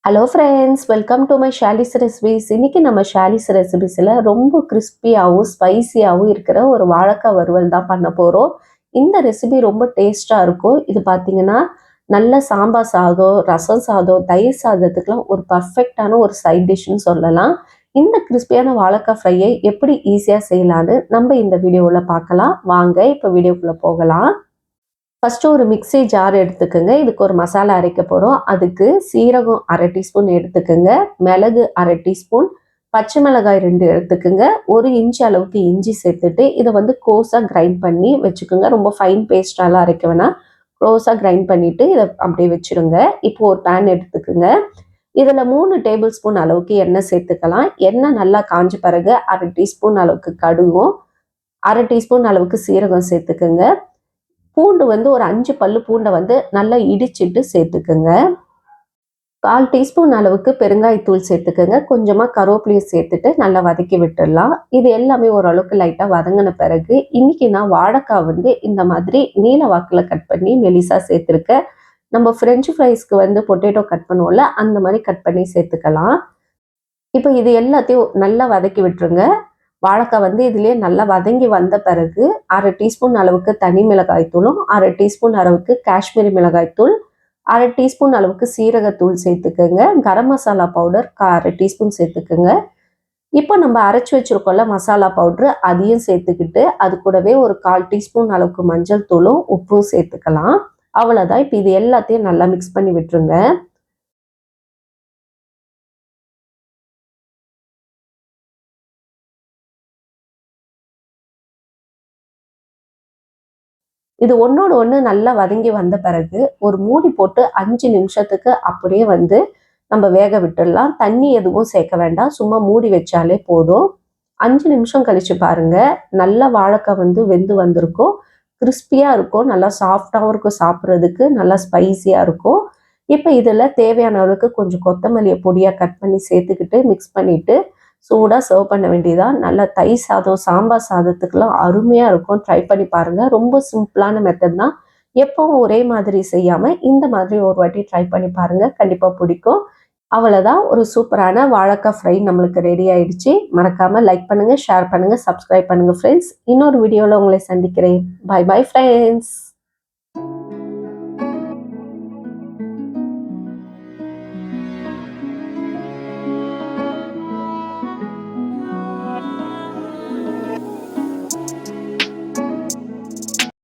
Hello friends, welcome to my Shali's recipes. இன்னைக்கு நம்ம ஷாலிஸ் ரெசிபிஸில் ரொம்ப கிறிஸ்பியாகவும் ஸ்பைசியாகவும் இருக்கிற ஒரு வாழைக்காய் வறுவல் தான் பண்ண போகிறோம். இந்த ரெசிபி ரொம்ப டேஸ்ட்டாக இருக்கும். இது பார்த்தீங்கன்னா நல்ல சாம்பார் சாதம், ரசம் சாதம், தயிர் சாதத்துக்கெலாம் ஒரு பர்ஃபெக்டான ஒரு சைட் டிஷ்ஷுன்னு சொல்லலாம். இந்த கிறிஸ்பியான வாழைக்காய் ஃப்ரையை எப்படி ஈஸியாக செய்யலான்னு நம்ம இந்த வீடியோவில் பார்க்கலாம். வாங்க இப்போ வீடியோக்குள்ளே போகலாம். ஃபஸ்ட்டு ஒரு மிக்ஸி ஜார் எடுத்துக்கோங்க. இதுக்கு ஒரு மசாலா அரைக்க போகிறோம். அதுக்கு சீரகம் 1/2 டீஸ்பூன் எடுத்துக்கோங்க, மிளகு 1/2 டீஸ்பூன், பச்சை மிளகாய் 2 எடுத்துக்கோங்க, 1 இன்ச் அளவுக்கு இஞ்சி சேர்த்துட்டு இதை வந்து கோஸாக கிரைண்ட் பண்ணி வச்சுக்கோங்க. ரொம்ப ஃபைன் பேஸ்டாலாம் அரைக்க வேணாம், க்ளோஸாக கிரைண்ட் பண்ணிவிட்டு இதை அப்படியே வச்சுருங்க. இப்போ ஒரு பேன் எடுத்துக்கோங்க. இதில் 3 டேபிள் ஸ்பூன் அளவுக்கு எண்ணெய் சேர்த்துக்கலாம். எண்ணெய் நல்லா காஞ்ச பிறகு 1/2 டீஸ்பூன் அளவுக்கு கடுகும், 1/2 டீஸ்பூன் அளவுக்கு சீரகம் சேர்த்துக்கோங்க. பூண்டு வந்து ஒரு 5 பல்லு பூண்டை வந்து நல்லா இடிச்சிட்டு சேர்த்துக்குங்க. 1/4 டீஸ்பூன் அளவுக்கு பெருங்காயத்தூள் சேர்த்துக்கோங்க. கொஞ்சமாக கருவேப்பிலையும் சேர்த்துட்டு நல்லா வதக்கி விட்டுடலாம். இது எல்லாமே ஓரளவுக்கு லைட்டாக வதங்கின பிறகு இன்னைக்கு நான் வாழைக்காய் வந்து இந்த மாதிரி நீல வாக்கில் கட் பண்ணி மெலிசாக சேர்த்துருக்கேன். நம்ம ஃப்ரெஞ்சு ஃப்ரைஸ்க்கு வந்து பொட்டேட்டோ கட் பண்ணுவோம்ல, அந்த மாதிரி கட் பண்ணி சேர்த்துக்கலாம். இப்போ இது எல்லாத்தையும் நல்லா வதக்கி விட்டுருங்க. வாழைக்காய் வந்து இதுலேயே நல்லா வதங்கி வந்த பிறகு 1/2 டீஸ்பூன் அளவுக்கு தனி மிளகாய் தூளும், 1/2 டீஸ்பூன் அளவுக்கு காஷ்மீரி மிளகாய் தூள், 1/2 டீஸ்பூன் அளவுக்கு சீரகத்தூள் சேர்த்துக்கோங்க. கரம் மசாலா பவுடர் 1/2 டீஸ்பூன் சேர்த்துக்கோங்க. இப்போ நம்ம அரைச்சி வச்சிருக்கோம்ல மசாலா பவுட்ரு, அதையும் சேர்த்துக்கிட்டு அது கூடவே ஒரு 1/4 டீஸ்பூன் அளவுக்கு மஞ்சள் தூளும் உப்பும் சேர்த்துக்கலாம். அவ்வளோதான். இப்போ இது எல்லாத்தையும் நல்லா மிக்ஸ் பண்ணி விட்டுருங்க. இது ஒன்னோட ஒன்று நல்லா வதங்கி வந்த பிறகு ஒரு மூடி போட்டு 5 நிமிஷத்துக்கு அப்படியே வந்து நம்ம வேக விட்டுடலாம். தண்ணி எதுவும் சேர்க்க வேண்டாம், சும்மா மூடி வச்சாலே போதும். 5 நிமிஷம் கழிச்சு பாருங்க, நல்லா வாழைக்காய் வந்து வெந்து வந்திருக்கும், கிறிஸ்பியாக இருக்கும், நல்லா சாஃப்டாகவும் இருக்கும், சாப்பிட்றதுக்கு நல்லா ஸ்பைஸியாக இருக்கும். இப்போ இதில் தேவையான அளவுக்கு கொஞ்சம் கொத்தமல்லியை பொடியாக கட் பண்ணி சேர்த்துக்கிட்டு மிக்ஸ் பண்ணிவிட்டு சூடாக சர்வ் பண்ண வேண்டியதான். நல்லா தயிர் சாதம், சாம்பார் சாதத்துக்கெல்லாம் அருமையாக இருக்கும். ட்ரை பண்ணி பாருங்கள். ரொம்ப சிம்பிளான மெத்தட் தான். எப்பவும் ஒரே மாதிரி செய்யாமல் இந்த மாதிரி ஒரு வாட்டி ட்ரை பண்ணி பாருங்கள், கண்டிப்பாக பிடிக்கும். அவ்வளோதான், ஒரு சூப்பரான வாழைக்காய் ஃப்ரை நம்மளுக்கு ரெடி ஆயிடுச்சு. மறக்காமல் லைக் பண்ணுங்கள், ஷேர் பண்ணுங்கள், சப்ஸ்கிரைப் பண்ணுங்கள் ஃப்ரெண்ட்ஸ். இன்னொரு வீடியோவில் உங்களை சந்திக்கிறேன். Bye bye friends.